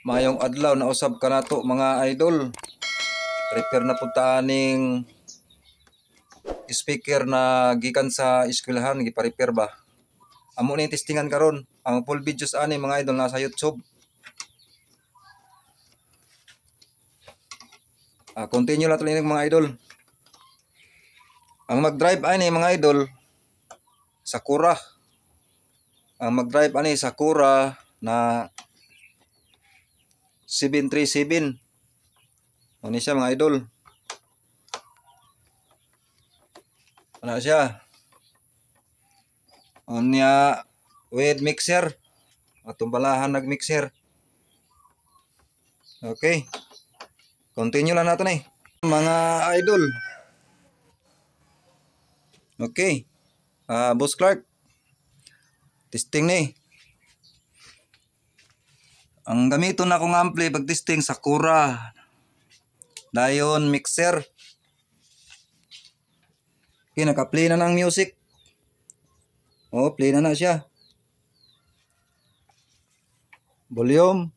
Mayong adlaw na usab ka nato mga idol. Prepare na punta aning speaker na gikan sa eskwelahan, gipa-repair ba. Amo ni testingan karon. Ang full videos ani mga idol nasa YouTube. Continue lang tuloy mga idol. Ang mag-drive ani mga idol Sakura. Ang mag-drive ani Sakura na 737. Ano siya mga idol? Ano siya? Niya with mixer. Atong balahan nag-mixer. Okay. Continue lang natin mga idol. Okay. Boss Clark. Testing ni. Ang gamiton na akong ampli pag testing Sakura. Dayon mixer. Okay, naka-play na ng music. Oh, play na siya. Volume.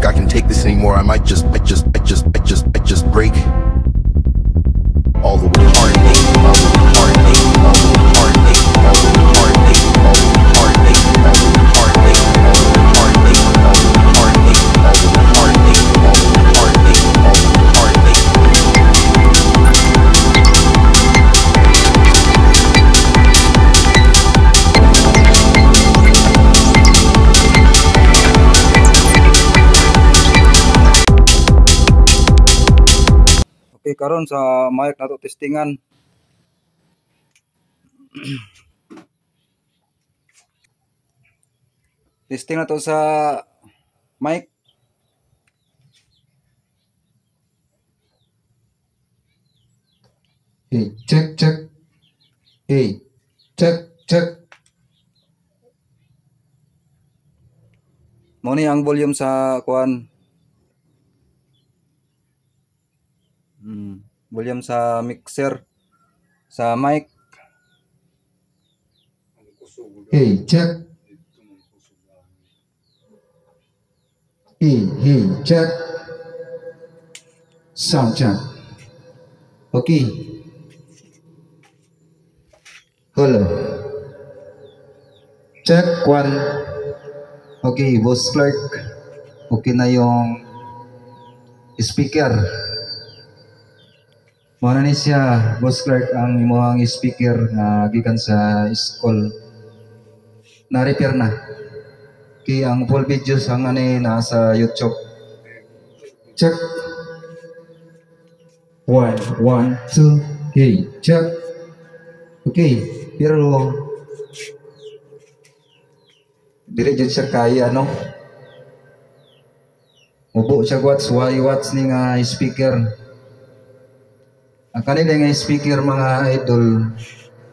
I can take this anymore. I might just break all the heartache, all the heartache, all the heartache, all the heartache, all the heartache, all the heartache, all the heartache, all the heartache, all the heartache, all the heartache, all the heartache. Okay, karon sa mic nato testingan. Testing na to sa mic. Hey, check. Hey, check. Mo ni ang volume sa kuan. Volume sa mixer sa mic. Hey, check. Hey, check. Sound check. Okay. Hello. Check 1. Okay, Boss Clark. Okay na yung speaker. Muna ni siya, Boss Clark, ang imuhang speaker na gikan sa school. Na-repair na. Okay, ang full videos ang nasa YouTube. Check. 1, 2, hey, check. Okay, pero dili jud siya kaya, no? Ubo siya watts ni nga speaker. Ang kanila nga speaker mga idol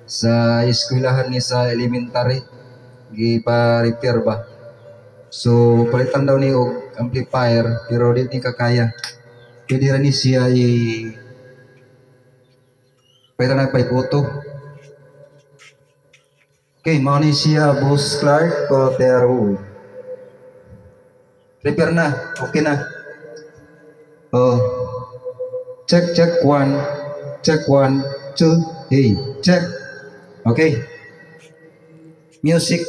sa eskwelahan ni sa elementary gipa-repair ba. So palitan daw ni og amplifier pero di ni kakaya. Pwede ra ni siya pwede na paipoto. Okay, mao ni siya Boss Clark Cotero. Repair na, okay na. Oh. Check 1. Check 1, 2, hey, check. Okay. Music.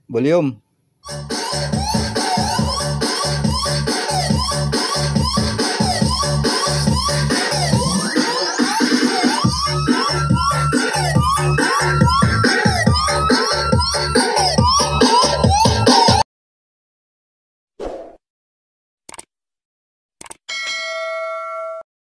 Volume.